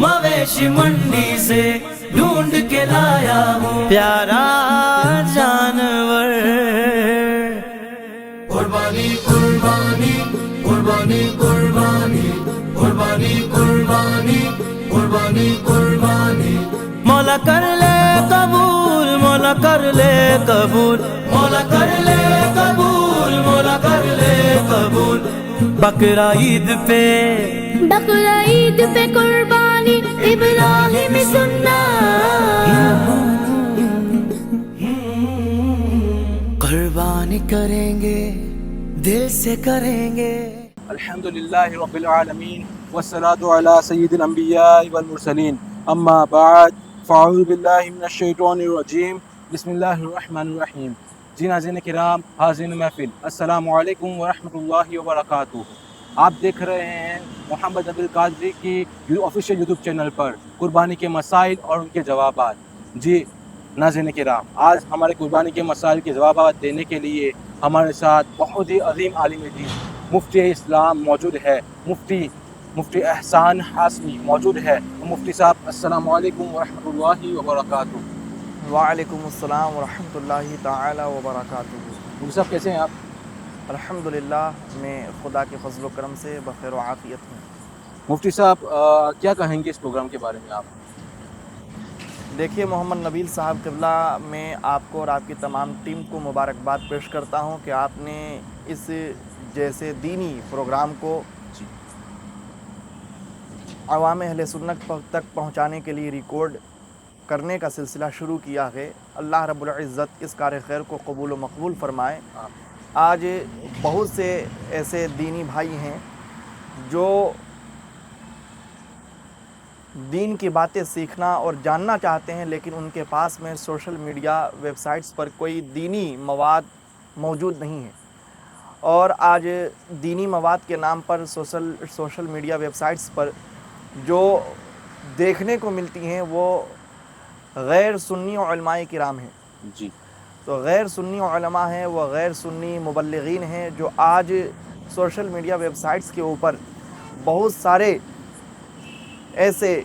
مویشی منڈی سے ڈھونڈ کے لایا ہوں پیارا جانور. قربانی قربانی قربانی قربانی قربانی قربانی قربانی قربانی. مولا کر لے قبول، مولا کر لے قبول، مولا کر لے قبول، مولا کر لے قبول. بقرہ عید پہ، بقرہ عید پہ قربانی ابراہیم سننا. قربانی کریں گے، دل سے کریں گے. الحمدللہ رب العالمین والصلاة علی سید الانبیاء والمرسلین. اما بعد فاعوذ باللہ من الشیطان الرجیم. بسم اللہ الرحمن الرحیم. جی ناظرین کرام، حاضرین محفل، السلام علیکم ورحمۃ اللہ وبرکاتہ. آپ دیکھ رہے ہیں محمد عبد القادری کی آفیشیل یوٹیوب چینل پر قربانی کے مسائل اور ان کے جوابات. جی ناظرین کرام، آج ہمارے قربانی کے مسائل کے جوابات دینے کے لیے ہمارے ساتھ بہت ہی عظیم عالم دین مفتی اسلام موجود ہے. مفتی احسان ہاشمی موجود ہے. مفتی صاحب السلام علیکم ورحمۃ اللہ وبرکاتہ. وعلیکم السلام ورحمۃ اللہ تعالی وبرکاتہ. مفتی صاحب کیسے ہیں آپ؟ الحمدللہ میں خدا کے فضل و کرم سے بخیر و عافیت ہوں. مفتی صاحب کیا کہیں گے اس پروگرام کے بارے میں آپ؟ دیکھیے محمد نبیل صاحب قبلہ، میں آپ کو اور آپ کی تمام ٹیم کو مبارکباد پیش کرتا ہوں کہ آپ نے اس جیسے دینی پروگرام کو عوام اہل سنت تک پہنچانے کے لیے ریکارڈ کرنے کا سلسلہ شروع کیا ہے. اللہ رب العزت اس کار خیر کو قبول و مقبول فرمائے. آج بہت سے ایسے دینی بھائی ہیں جو دین کی باتیں سیکھنا اور جاننا چاہتے ہیں، لیکن ان کے پاس میں سوشل میڈیا ویب سائٹس پر کوئی دینی مواد موجود نہیں ہے. اور آج دینی مواد کے نام پر سوشل میڈیا ویب سائٹس پر جو دیکھنے کو ملتی ہیں وہ غیر سنی علماء کرام ہیں. جی تو غیر سنی علماء ہیں، وہ غیر سنی مبلغین ہیں جو آج سوشل میڈیا ویب سائٹس کے اوپر بہت سارے ایسے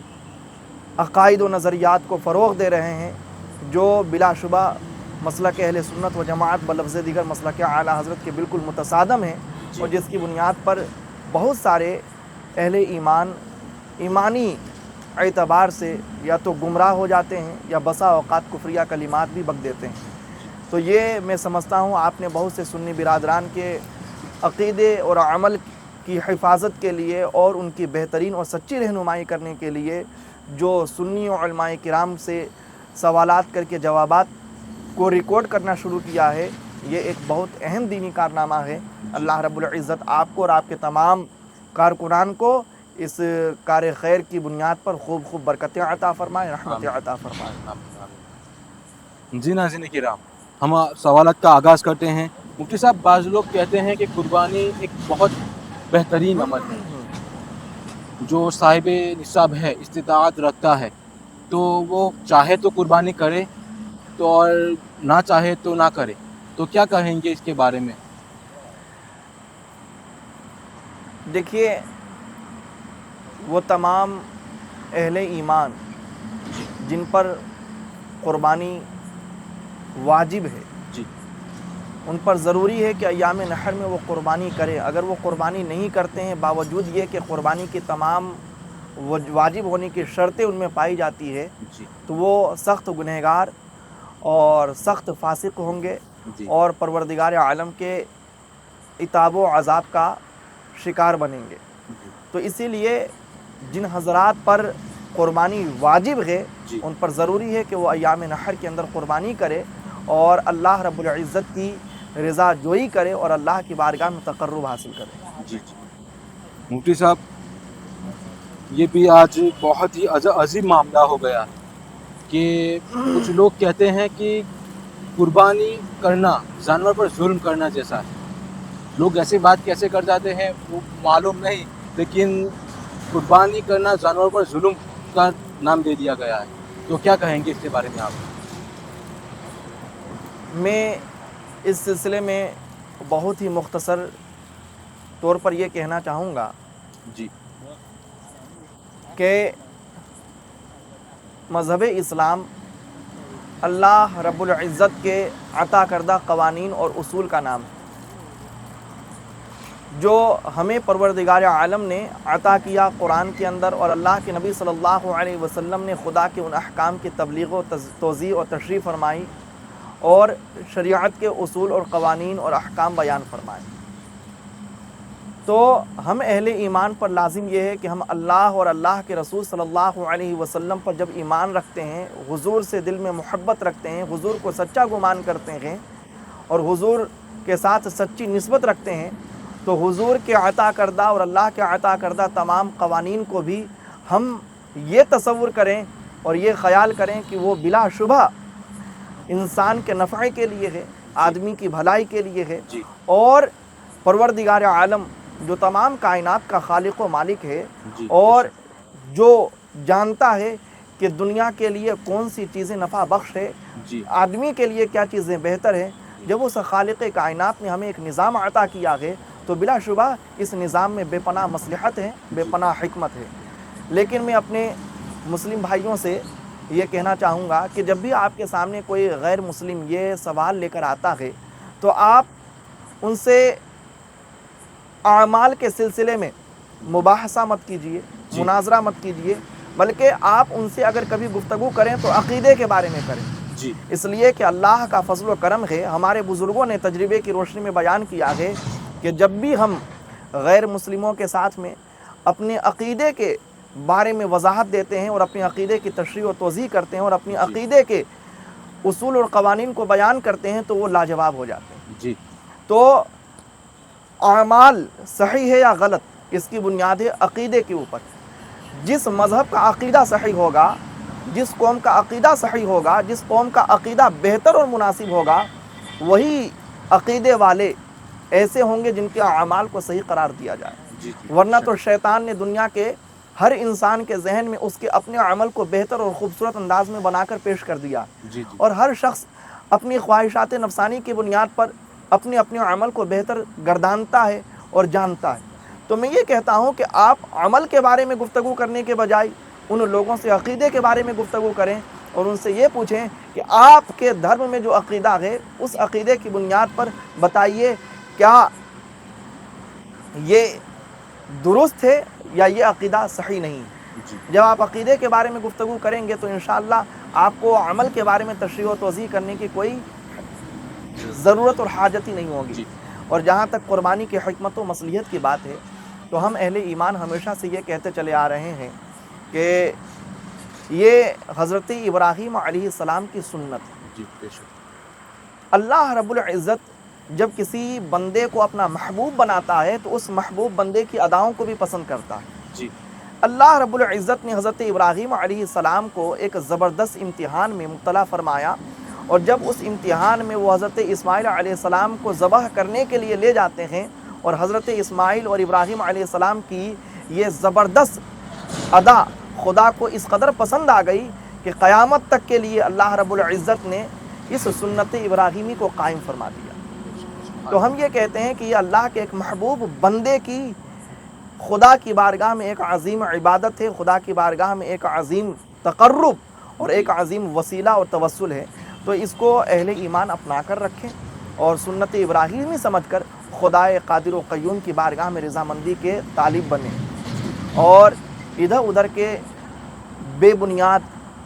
عقائد و نظریات کو فروغ دے رہے ہیں جو بلا شبہ مسلک اہل سنت و جماعت بلفظ دیگر مسلک اعلیٰ حضرت کے بالکل متصادم ہیں، اور جس کی بنیاد پر بہت سارے اہل ایمانی اعتبار سے یا تو گمراہ ہو جاتے ہیں یا بسا اوقات کفریہ کلمات بھی بک دیتے ہیں. تو یہ میں سمجھتا ہوں آپ نے بہت سے سنی برادران کے عقیدے اور عمل کی حفاظت کے لیے اور ان کی بہترین اور سچی رہنمائی کرنے کے لیے جو سنی علماء کرام سے سوالات کر کے جوابات کو ریکارڈ کرنا شروع کیا ہے، یہ ایک بہت اہم دینی کارنامہ ہے. اللہ رب العزت آپ کو اور آپ کے تمام کارکنان کو اس کار خیر کی بنیاد پر خوب برکتیں عطا فرمائے، رحمتیں عطا فرمائے. جی ناظرین کرام، ہم سوالات کا آغاز کرتے ہیں. مفتی صاحب، بعض لوگ کہتے ہیں کہ قربانی ایک بہت بہترین عمل ہے جو صاحب نصاب ہے، استطاعت رکھتا ہے، تو وہ چاہے تو قربانی کرے تو اور نہ چاہے تو نہ کرے. تو کیا کہیں گے اس کے بارے میں؟ دیکھیے، وہ تمام اہل ایمان جن پر قربانی واجب ہے، جی ان پر ضروری ہے کہ ایام نحر میں وہ قربانی کریں. اگر وہ قربانی نہیں کرتے ہیں باوجود یہ کہ قربانی کی تمام واجب ہونے کی شرطیں ان میں پائی جاتی ہے، جی تو وہ سخت گنہگار اور سخت فاسق ہوں گے جی اور پروردگار عالم کے عتاب و عذاب کا شکار بنیں گے. تو اسی لیے جن حضرات پر قربانی واجب ہے جی ان پر ضروری ہے کہ وہ ایام نحر کے اندر قربانی کرے اور اللہ رب العزت کی رضا جوئی کرے اور اللہ کی بارگاہ میں تقرب حاصل کرے. جی مفتی صاحب، یہ بھی آج بہت ہی عظیم معاملہ ہو گیا کہ کچھ لوگ کہتے ہیں کہ قربانی کرنا جانور پر ظلم کرنا جیسا ہے. لوگ ایسی بات کیسے کر جاتے ہیں وہ معلوم نہیں، لیکن قربانی کرنا جانور پر ظلم کا نام دے دیا گیا ہے. تو کیا کہیں گے اس کے بارے میں آپ؟ میں اس سلسلے میں بہت ہی مختصر طور پر یہ کہنا چاہوں گا جی کہ مذہب اسلام اللہ رب العزت کے عطا کردہ قوانین اور اصول کا نام ہے جو ہمیں پروردگار عالم نے عطا کیا قرآن کے اندر، اور اللہ کے نبی صلی اللہ علیہ وسلم نے خدا کے ان احکام کی تبلیغ و توضیح اور تشریح فرمائی اور شریعت کے اصول اور قوانین اور احکام بیان فرمائے۔ تو ہم اہل ایمان پر لازم یہ ہے کہ ہم اللہ اور اللہ کے رسول صلی اللہ علیہ وسلم پر جب ایمان رکھتے ہیں، حضور سے دل میں محبت رکھتے ہیں، حضور کو سچا گمان کرتے ہیں اور حضور کے ساتھ سچی نسبت رکھتے ہیں، تو حضور کے عطا کردہ اور اللہ کے عطا کردہ تمام قوانین کو بھی ہم یہ تصور کریں اور یہ خیال کریں کہ وہ بلا شبہ انسان کے نفع کے لیے ہے، آدمی کی بھلائی کے لیے ہے، اور پروردگار عالم جو تمام کائنات کا خالق و مالک ہے اور جو جانتا ہے کہ دنیا کے لیے کون سی چیزیں نفع بخش ہے، آدمی کے لیے کیا چیزیں بہتر ہیں، جب اس خالق کائنات نے ہمیں ایک نظام عطا کیا ہے تو بلا شبہ اس نظام میں بے پناہ مصلحت ہے، بے پناہ حکمت ہے۔ لیکن میں اپنے مسلم بھائیوں سے یہ کہنا چاہوں گا کہ جب بھی آپ کے سامنے کوئی غیر مسلم یہ سوال لے کر آتا ہے تو آپ ان سے اعمال کے سلسلے میں مباحثہ مت کیجیے، مناظرہ مت کیجیے، بلکہ آپ ان سے اگر کبھی گفتگو کریں تو عقیدے کے بارے میں کریں، اس لیے کہ اللہ کا فضل و کرم ہے، ہمارے بزرگوں نے تجربے کی روشنی میں بیان کیا ہے کہ جب بھی ہم غیر مسلموں کے ساتھ میں اپنے عقیدے کے بارے میں وضاحت دیتے ہیں اور اپنے عقیدے کی تشریح و توضیح کرتے ہیں اور اپنے عقیدے کے اصول اور قوانین کو بیان کرتے ہیں تو وہ لاجواب ہو جاتے ہیں۔ تو اعمال صحیح ہے یا غلط، اس کی بنیاد ہے عقیدے کے اوپر۔ جس مذہب کا عقیدہ صحیح ہوگا، جس قوم کا عقیدہ صحیح ہوگا، جس قوم کا عقیدہ بہتر اور مناسب ہوگا، وہی عقیدے والے ایسے ہوں گے جن کے اعمال کو صحیح قرار دیا جائے۔ ورنہ تو شیطان نے دنیا کے ہر انسان کے ذہن میں اس کے اپنے عمل کو بہتر اور خوبصورت انداز میں بنا کر پیش کر دیا، اور ہر شخص اپنی خواہشات نفسانی کی بنیاد پر اپنے عمل کو بہتر گردانتا ہے اور جانتا ہے۔ تو میں یہ کہتا ہوں کہ آپ عمل کے بارے میں گفتگو کرنے کے بجائے ان لوگوں سے عقیدے کے بارے میں گفتگو کریں اور ان سے یہ پوچھیں کہ آپ کے دھرم میں جو عقیدہ ہے اس عقیدے کی بنیاد پر بتائیے کیا یہ درست ہے یا یہ عقیدہ صحیح نہیں ہے۔ جب آپ عقیدے کے بارے میں گفتگو کریں گے تو انشاءاللہ آپ کو عمل کے بارے میں تشریح و توضیح کرنے کی کوئی ضرورت اور حاجت ہی نہیں ہوگی۔ اور جہاں تک قربانی کی حکمت و مصلحت کی بات ہے تو ہم اہل ایمان ہمیشہ سے یہ کہتے چلے آ رہے ہیں کہ یہ حضرت ابراہیم علیہ السلام کی سنت ہے۔ اللہ رب العزت جب کسی بندے کو اپنا محبوب بناتا ہے تو اس محبوب بندے کی اداؤں کو بھی پسند کرتا ہے۔ اللہ رب العزت نے حضرت ابراہیم علیہ السلام کو ایک زبردست امتحان میں مبتلا فرمایا، اور جب اس امتحان میں وہ حضرت اسماعیل علیہ السلام کو ذبح کرنے کے لیے لے جاتے ہیں، اور حضرت اسماعیل اور ابراہیم علیہ السلام کی یہ زبردست ادا خدا کو اس قدر پسند آ گئی کہ قیامت تک کے لیے اللہ رب العزت نے اس سنت ابراہیمی کو قائم فرما دیا۔ تو ہم یہ کہتے ہیں کہ یہ اللہ کے ایک محبوب بندے کی خدا کی بارگاہ میں ایک عظیم عبادت ہے، خدا کی بارگاہ میں ایک عظیم تقرب اور ایک عظیم وسیلہ اور توسل ہے۔ تو اس کو اہل ایمان اپنا کر رکھیں اور سنت ابراہیمی سمجھ کر خدائے قادر و قیوم کی بارگاہ میں رضامندی کے طالب بنیں، اور ادھر ادھر کے بے بنیاد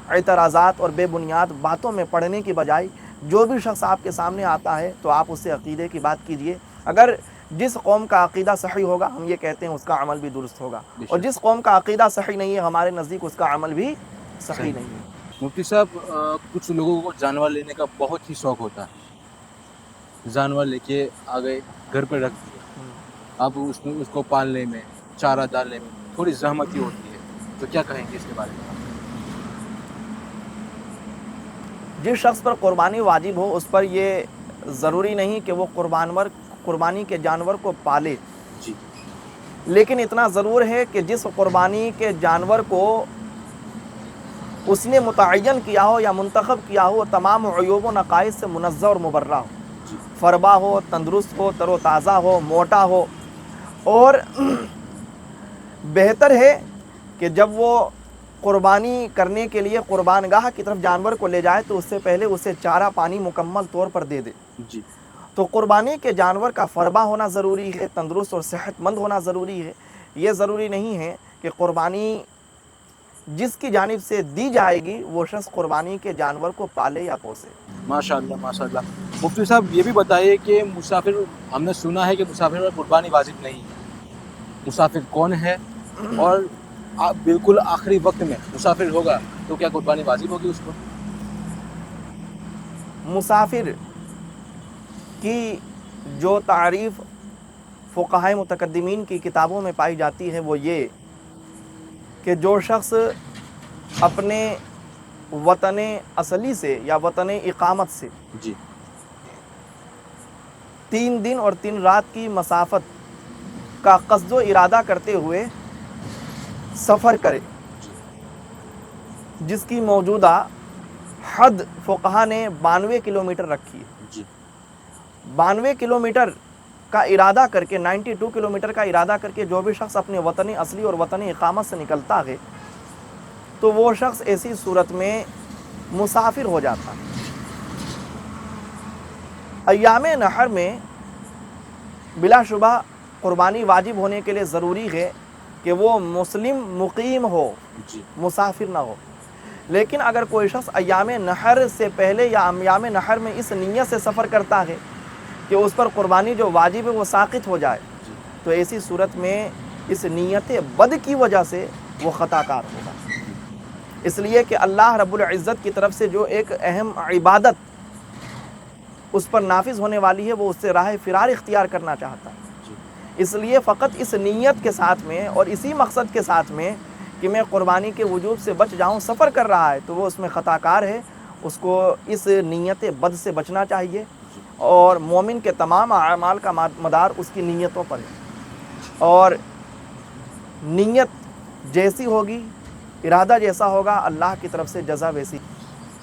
اعتراضات اور بے بنیاد باتوں میں پڑھنے کی بجائے جو بھی شخص آپ کے سامنے آتا ہے تو آپ اس سے عقیدے کی بات کیجئے۔ اگر جس قوم کا عقیدہ صحیح ہوگا ہم یہ کہتے ہیں اس کا عمل بھی درست ہوگا، اور جس قوم کا عقیدہ صحیح نہیں ہے ہمارے نزدیک اس کا عمل بھی صحیح نہیں ہے۔ مفتی صاحب، کچھ لوگوں کو جانور لینے کا بہت ہی شوق ہوتا ہے، جانور لے کے آ گئے گھر پہ رکھ دیا، اب اس کو پالنے میں چارہ ڈالنے میں تھوڑی زحمت ہی ہوتی ہے، تو کیا کہیں گے اس کے بارے میں؟ جس شخص پر قربانی واجب ہو اس پر یہ ضروری نہیں کہ وہ قربانی کے جانور کو پالے، لیکن اتنا ضرور ہے کہ جس قربانی کے جانور کو اس نے متعین کیا ہو یا منتخب کیا ہو تمام عیوب و نقائص سے منزہ اور مبرہ ہو، فربا ہو، تندرست ہو، تر و تازہ ہو، موٹا ہو، اور بہتر ہے کہ جب وہ قربانی کرنے کے لیے قربان گاہ کی طرف جانور کو لے جائے تو اس سے پہلے اسے چارہ پانی مکمل طور پر دے دے۔ جی تو قربانی کے جانور کا فربہ ہونا ضروری ہے، تندرست اور صحت مند ہونا ضروری ہے۔ یہ ضروری نہیں ہے کہ قربانی جس کی جانب سے دی جائے گی وہ شخص قربانی کے جانور کو پالے یا پوسے۔ ماشاء اللہ ماشاء اللہ۔ مفتی صاحب یہ بھی بتائیے کہ مسافر، ہم نے سنا ہے کہ مسافر پر قربانی واجب نہیں ہے، مسافر کون ہے، اور بالکل آخری وقت میں مسافر ہوگا تو کیا قربانی واجب ہوگی اس پر؟ مسافر کی جو تعریف فقہائے متقدمین کی کتابوں میں پائی جاتی ہے وہ یہ کہ جو شخص اپنے وطن اصلی سے یا وطن اقامت سے جی 3 دن اور 3 رات کی مسافت کا قصد و ارادہ کرتے ہوئے سفر کرے، جس کی موجودہ حد فقہا نے 92 کلومیٹر رکھی ہے۔ جی 92 کلومیٹر کا ارادہ کر کے 92 کلومیٹر کا ارادہ کر کے جو بھی شخص اپنے وطن اصلی اور وطن اقامت سے نکلتا ہے تو وہ شخص ایسی صورت میں مسافر ہو جاتا ہے۔ ایام نحر میں بلا شبہ قربانی واجب ہونے کے لیے ضروری ہے کہ وہ مسلم مقیم ہو، جی مسافر نہ ہو۔ لیکن اگر کوئی شخص ایام نحر سے پہلے یا ایام نحر میں اس نیت سے سفر کرتا ہے کہ اس پر قربانی جو واجب ہے وہ ساقط ہو جائے تو ایسی صورت میں اس نیت بد کی وجہ سے وہ خطا کار ہوگا، اس لیے کہ اللہ رب العزت کی طرف سے جو ایک اہم عبادت اس پر نافذ ہونے والی ہے وہ اس سے راہ فرار اختیار کرنا چاہتا ہے۔ اس لیے فقط اس نیت کے ساتھ میں اور اسی مقصد کے ساتھ میں کہ میں قربانی کے وجوب سے بچ جاؤں سفر کر رہا ہے تو وہ اس میں خطا کار ہے، اس کو اس نیت بد سے بچنا چاہیے، اور مومن کے تمام اعمال کا مدار اس کی نیتوں پر ہے، اور نیت جیسی ہوگی، ارادہ جیسا ہوگا، اللہ کی طرف سے جزا ویسی۔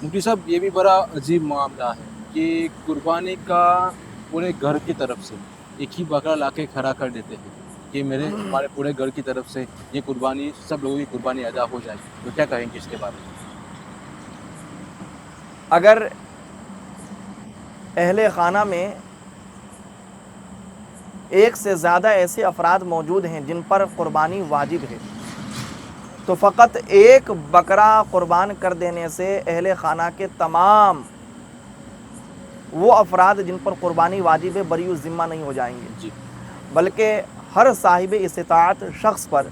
مفتی صاحب یہ بھی بڑا عجیب معاملہ ہے کہ قربانی کا پورے گھر کی طرف سے ایک ہی بکرا لا کے کھڑا کر دیتے ہیں کہ ہمارے پورے گھر کی طرف سے یہ قربانی، سب لوگوں کی قربانی ادا ہو جائے، تو کیا کہیں گے اس کے بارے میں؟ اگر اہل خانہ میں ایک سے زیادہ ایسے افراد موجود ہیں جن پر قربانی واجب ہے تو فقط ایک بکرا قربان کر دینے سے اہل خانہ کے تمام وہ افراد جن پر قربانی واجب ہے بری الذمہ نہیں ہو جائیں گے، جی بلکہ ہر صاحب استطاعت شخص پر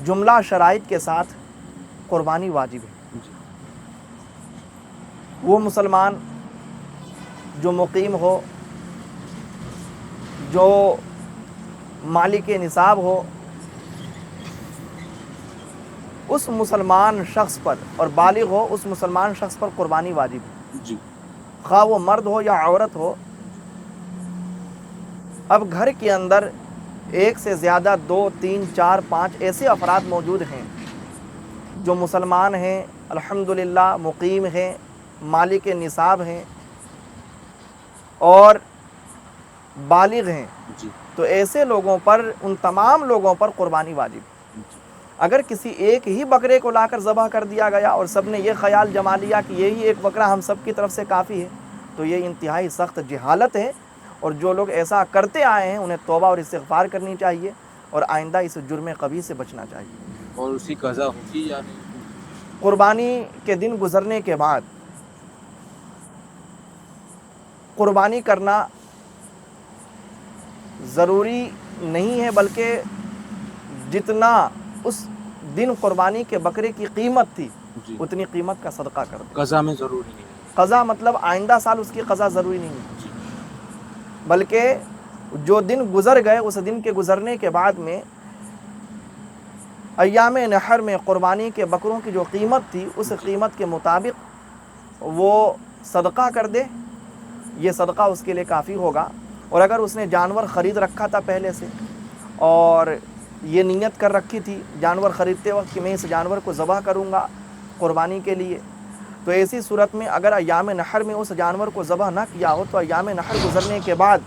جملہ شرائط کے ساتھ قربانی واجب ہے۔ جی وہ مسلمان جو مقیم ہو، جو مالک نصاب ہو، اس مسلمان شخص پر، اور بالغ ہو اس مسلمان شخص پر قربانی واجب ہے، جی خواہ وہ مرد ہو یا عورت ہو۔ اب گھر کے اندر ایک سے زیادہ 2 3 4 5 ایسے افراد موجود ہیں جو مسلمان ہیں، الحمدللہ مقیم ہیں، مالک نصاب ہیں اور بالغ ہیں، جی تو ایسے لوگوں پر، ان تمام لوگوں پر قربانی واجب ہے۔ اگر کسی ایک ہی بکرے کو لا کر ذبح کر دیا گیا اور سب نے یہ خیال جما لیا کہ یہی ایک بکرا ہم سب کی طرف سے کافی ہے تو یہ انتہائی سخت جہالت ہے، اور جو لوگ ایسا کرتے آئے ہیں انہیں توبہ اور استغفار کرنی چاہیے اور آئندہ اس جرم قبیح سے بچنا چاہیے۔ اور اسی قضا ہوگی یا نہیں؟ قربانی کے دن گزرنے کے بعد قربانی کرنا ضروری نہیں ہے، بلکہ جتنا اس دن قربانی کے بکرے کی قیمت تھی جی اتنی قیمت کا صدقہ کر دو۔ قضا میں ضروری نہیں ہے۔ قضا مطلب آئندہ سال اس کی قضا ضروری نہیں ہے، جی بلکہ جو دن گزر گئے اس دن کے گزرنے کے بعد میں ایام نحر میں قربانی کے بکروں کی جو قیمت تھی اس قیمت کے مطابق وہ صدقہ کر دے، یہ صدقہ اس کے لیے کافی ہوگا۔ اور اگر اس نے جانور خرید رکھا تھا پہلے سے اور یہ نیت کر رکھی تھی جانور خریدتے وقت کہ میں اس جانور کو ذبح کروں گا قربانی کے لیے، تو ایسی صورت میں اگر ایام نحر میں اس جانور کو ذبح نہ کیا ہو تو ایام نحر گزرنے کے بعد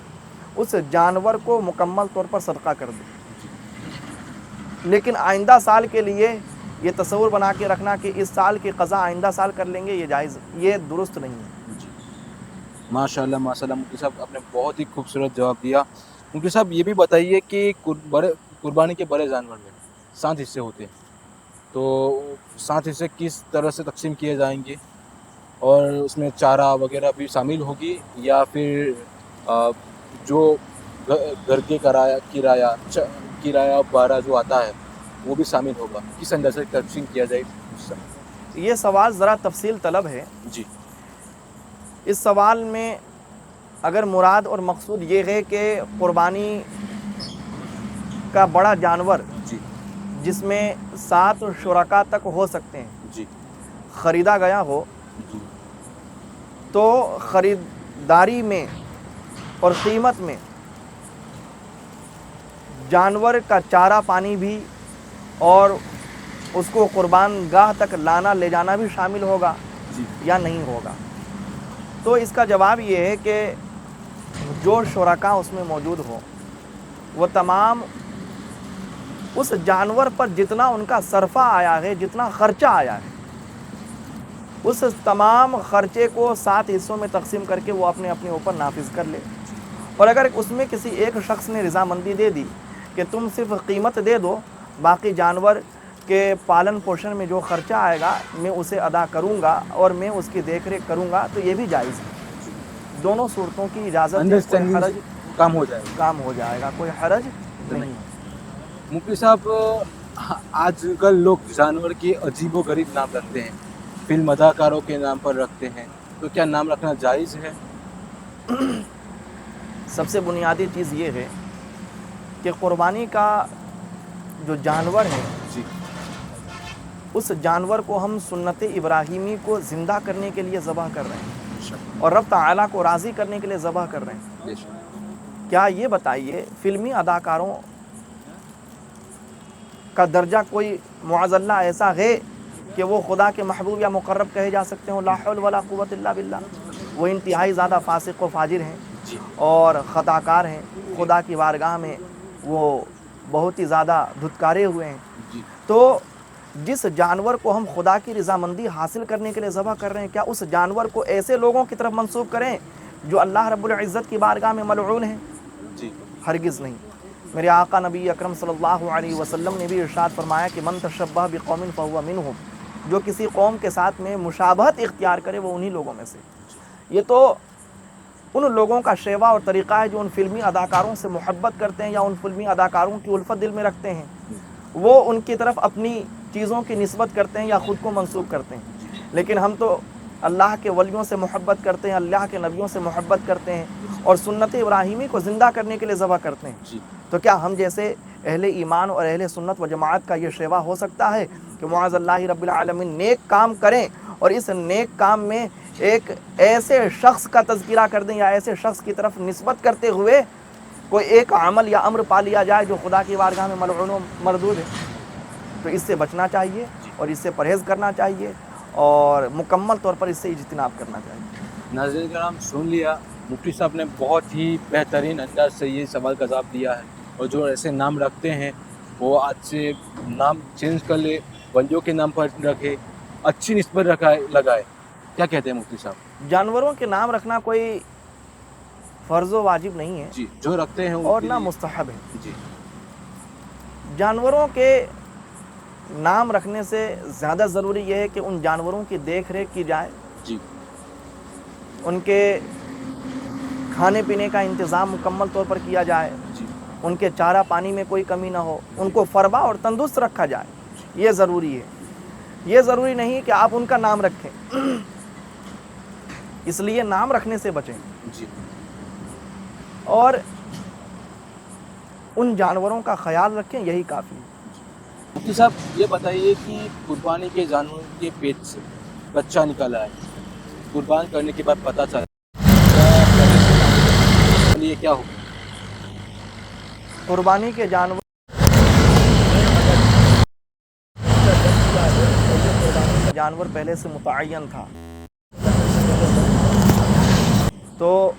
اس جانور کو مکمل طور پر صدقہ کر دے۔ لیکن آئندہ سال کے لیے یہ تصور بنا کے رکھنا کہ اس سال کی قضا آئندہ سال کر لیں گے، یہ جائز، یہ درست نہیں ہے۔ جی ماشاء اللہ مفتی صاحب، آپ نے بہت ہی خوبصورت جواب دیا۔ مفتی صاحب یہ بھی بتائیے کہ قربانی کے بڑے جانور میں 7 حصے ہوتے ہیں، تو 7 حصے کس طرح سے تقسیم کیے جائیں گے، اور اس میں چارہ وغیرہ بھی شامل ہوگی، یا پھر جو گھر کے کرایہ بارہ جو آتا ہے وہ بھی شامل ہوگا، کس انداز سے تقسیم کیا جائے؟ یہ سوال ذرا تفصیل طلب ہے۔ جی اس سوال میں اگر مراد اور مقصود یہ ہے کہ قربانی کا بڑا جانور جی جس میں 7 شرکا تک ہو سکتے ہیں جی خریدا گیا ہو، جی تو خریداری میں اور قیمت میں جانور کا چارہ پانی بھی اور اس کو قربان گاہ تک لانا لے جانا بھی شامل ہوگا جی یا نہیں ہوگا؟ تو اس کا جواب یہ ہے کہ جو شرکا اس میں موجود ہو وہ تمام اس جانور پر جتنا ان کا صرفہ آیا ہے، جتنا خرچہ آیا ہے، اس تمام خرچے کو 7 حصوں میں تقسیم کر کے وہ اپنے اوپر نافذ کر لے۔ اور اگر اس میں کسی ایک شخص نے رضامندی دے دی کہ تم صرف قیمت دے دو، باقی جانور کے پالن پوشن میں جو خرچہ آئے گا میں اسے ادا کروں گا اور میں اس کی دیکھ ریکھ کروں گا، تو یہ بھی جائز ہے۔ دونوں صورتوں کی اجازت ہے، کوئی حرج کام ہو جائے گا، کام ہو جائے گا، کوئی حرج نہیں۔ مفتی صاحب آج کل لوگ جانور کے عجیب و غریب نام رکھتے ہیں، فلم اداکاروں کے نام پر رکھتے ہیں، تو کیا نام رکھنا جائز ہے؟ سب سے بنیادی چیز یہ ہے کہ قربانی کا جو جانور ہے جی اس جانور کو ہم سنت ابراہیمی کو زندہ کرنے کے لیے ذبح کر رہے ہیں اور رب تعالیٰ کو راضی کرنے کے لیے ذبح کر رہے ہیں۔ کیا یہ بتائیے فلمی اداکاروں کا درجہ کوئی معاذ اللہ ایسا ہے کہ وہ خدا کے محبوب یا مقرب کہے جا سکتے ہوں؟ لا حول ولا قوت الا باللہ۔ وہ انتہائی زیادہ فاسق و فاجر ہیں اور خطا کار ہیں، خدا کی بارگاہ میں وہ بہت ہی زیادہ دھتکارے ہوئے ہیں۔ تو جس جانور کو ہم خدا کی رضامندی حاصل کرنے کے لیے ذبح کر رہے ہیں، کیا اس جانور کو ایسے لوگوں کی طرف منسوب کریں جو اللہ رب العزت کی بارگاہ میں ملعون ہیں؟ ہرگز نہیں۔ میرے آقا نبی اکرم صلی اللہ علیہ وسلم نے بھی ارشاد فرمایا کہ من تشبہ بقوم فہو منہم، جو کسی قوم کے ساتھ میں مشابہت اختیار کرے وہ انہی لوگوں میں سے۔ یہ تو ان لوگوں کا شیوا اور طریقہ ہے جو ان فلمی اداکاروں سے محبت کرتے ہیں یا ان فلمی اداکاروں کی الفت دل میں رکھتے ہیں، وہ ان کی طرف اپنی چیزوں کی نسبت کرتے ہیں یا خود کو منسوب کرتے ہیں۔ لیکن ہم تو اللہ کے ولیوں سے محبت کرتے ہیں، اللہ کے نبیوں سے محبت کرتے ہیں اور سنت ابراہیمی کو زندہ کرنے کے لیے ذبح کرتے ہیں۔ تو کیا ہم جیسے اہل ایمان اور اہل سنت و جماعت کا یہ شیوا ہو سکتا ہے کہ معاذ اللہ رب العالمین نیک کام کریں اور اس نیک کام میں ایک ایسے شخص کا تذکرہ کر دیں یا ایسے شخص کی طرف نسبت کرتے ہوئے کوئی ایک عمل یا امر پا لیا جائے جو خدا کی بارگاہ میں ملعون و مردود ہے؟ تو اس سے بچنا چاہیے اور اس سے پرہیز کرنا چاہیے اور مکمل طور پر اس سے اجتناب کرنا چاہیے۔ ناظرین کرام سن لیا، مفتی صاحب نے بہت ہی بہترین انداز سے یہ سوال کا جواب دیا ہے، اور جو ایسے نام رکھتے ہیں وہ آج سے نام چینج کر لے، ولیوں کے نام پر رکھے، اچھی نسبت لگائے۔ کیا کہتے ہیں مفتی صاحب؟ جانوروں کے نام رکھنا کوئی فرض و واجب نہیں ہے، جی جو رکھتے ہیں اور نہ مستحب ہے۔ جی جانوروں کے نام رکھنے سے زیادہ ضروری یہ ہے کہ ان جانوروں کی دیکھ ریکھ کی جائے، جی ان کے کھانے پینے کا انتظام مکمل طور پر کیا جائے، جی ان کے چارہ پانی میں کوئی کمی نہ ہو، ان کو فربا اور تندرست رکھا جائے، یہ ضروری ہے۔ یہ ضروری نہیں کہ آپ ان کا نام رکھیں، اس لیے نام رکھنے سے بچیں جی اور ان جانوروں کا خیال رکھیں، یہی کافی ہے۔ مفتی صاحب یہ بتائیے کہ قربانی کے جانور کے پیٹ سے بچہ نکالا ہے، قربان کرنے کے بعد پتہ چلا یہ کیا ہو؟ قربانی کے جانور پہلے سے متعین تھا تو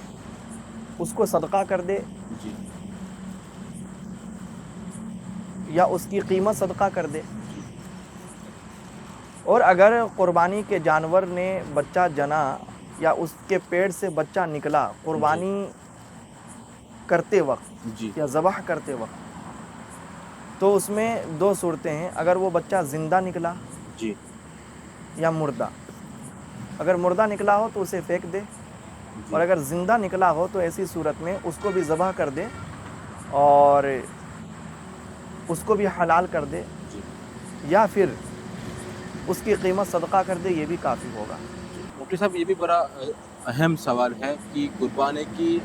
اس کو صدقہ کر دے، جی یا اس کی قیمت صدقہ کر دے. اور اگر قربانی کے جانور نے بچہ جنا یا اس کے پیٹ سے بچہ نکلا قربانی کرتے وقت جی یا ذبح کرتے وقت، تو اس میں دو صورتیں ہیں. اگر وہ بچہ زندہ نکلا جی یا مردہ. اگر مردہ نکلا ہو تو اسے پھینک دے، اور اگر زندہ نکلا ہو تو ایسی صورت میں اس کو بھی ذبح کر دے اور اس کو بھی حلال کر دے، جی یا پھر اس کی قیمت صدقہ کر دے، یہ بھی کافی ہوگا. مفتی صاحب یہ بھی بڑا اہم سوال ہے کہ قربانی کی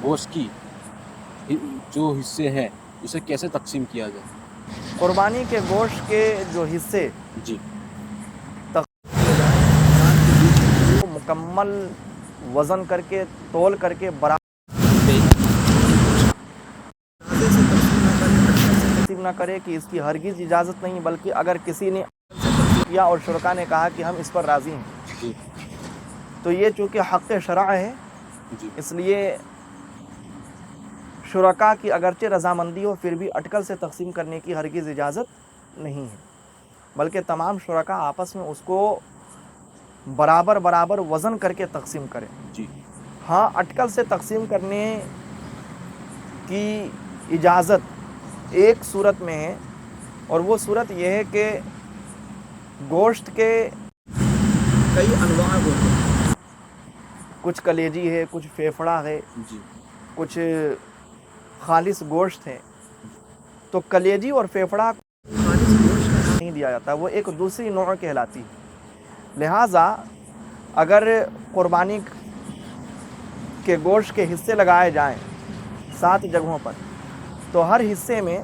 گوشت کی جو حصے ہیں اسے کیسے تقسیم کیا جائے؟ قربانی کے گوشت کے جو حصے جی مکمل وزن کر کے تول کر کے برابر تقسیم نہ کرے کہ اس کی ہرگز اجازت نہیں، بلکہ اگر کسی نے کیا اور شرکا نے کہا کہ ہم اس پر راضی ہیں جی تو یہ چونکہ حق شرع ہے، جی اس لیے شرکا کی اگرچہ رضامندی ہو پھر بھی اٹکل سے تقسیم کرنے کی ہرگز اجازت نہیں ہے، بلکہ تمام شرکا آپس میں اس کو برابر برابر وزن کر کے تقسیم کریں. جی ہاں اٹکل سے تقسیم کرنے کی اجازت ایک صورت میں ہے، اور وہ صورت یہ ہے کہ گوشت کے کئی انواع ہوتے ہیں. کچھ کلیجی ہے، کچھ پھیپھڑا ہے، جی کچھ خالص گوشت ہے. تو کلیجی اور پھیپھڑا خالص گوشت نہیں دیا جاتا، وہ ایک دوسری نوع کہلاتی ہے. لہٰذا اگر قربانی کے گوشت کے حصے لگائے جائیں 7 جگہوں پر، تو ہر حصے میں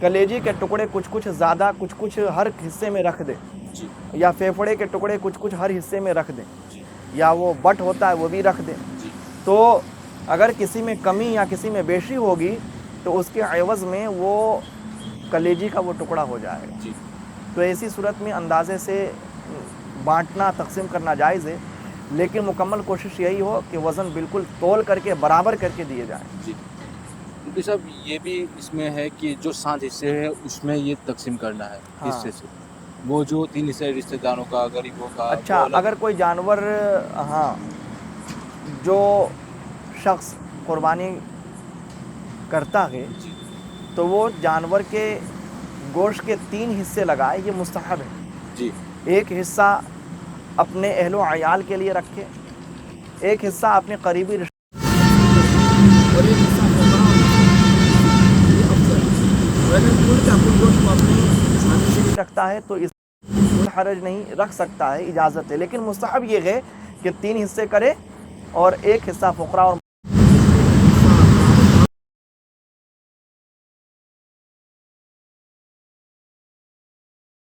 کلیجی کے ٹکڑے کچھ کچھ زیادہ کچھ کچھ ہر حصے میں رکھ دیں، جی یا پھیپھڑے کے ٹکڑے کچھ کچھ ہر حصے میں رکھ دیں، جی یا وہ بٹ ہوتا ہے وہ بھی رکھ دیں. جی تو اگر کسی میں کمی یا کسی میں بیشی ہوگی تو اس کے عوض میں وہ کلیجی کا وہ ٹکڑا ہو جائے گا. جی تو ایسی صورت میں اندازے سے بانٹنا تقسیم کرنا جائز ہے، لیکن مکمل کوشش یہی ہو کہ وزن بالکل تول کر کے برابر کر کے دیے جائیں. جی مفتی صاحب یہ بھی اس میں ہے کہ جو 7 حصے ہیں اس میں یہ تقسیم کرنا ہے ہاں. حصے سے، وہ جو 3 حصے رشتہ داروں کا غریبوں کا اچھا وہ الگ- اگر کوئی جانور ہاں جو شخص قربانی کرتا ہے جی تو وہ جانور کے گوشت کے 3 حصے لگائے، یہ مستحب ہے. جی ایک حصہ اپنے اہل و عیال کے لیے رکھے، ایک حصہ اپنے قریبی رشتہ اور ایک حصہ رکھتا ہے تو اس حرج نہیں، رکھ سکتا ہے، اجازت ہے. لیکن مستحب یہ ہے کہ 3 حصے کرے اور ایک حصہ فقراء اور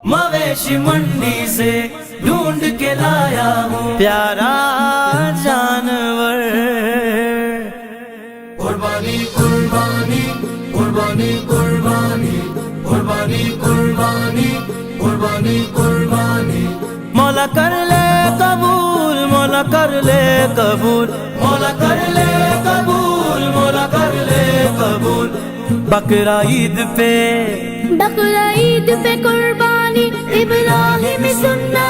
مویشی منڈی سے ڈھونڈ کے لایا ہوں پیارا جانور. قربانی قربانی قربانی قربانی قربانی قربانی قربانی قربانی مولا کر لے قبول، مولا کر لے قبول، مولا کر لے قبول، مولا کر لے قبول. بقرہ عید پہ بقرہ عید پہ قربانی ابراہیم سننا.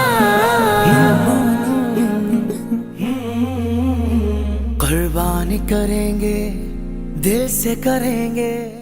قربانی کریں گے دل سے کریں گے.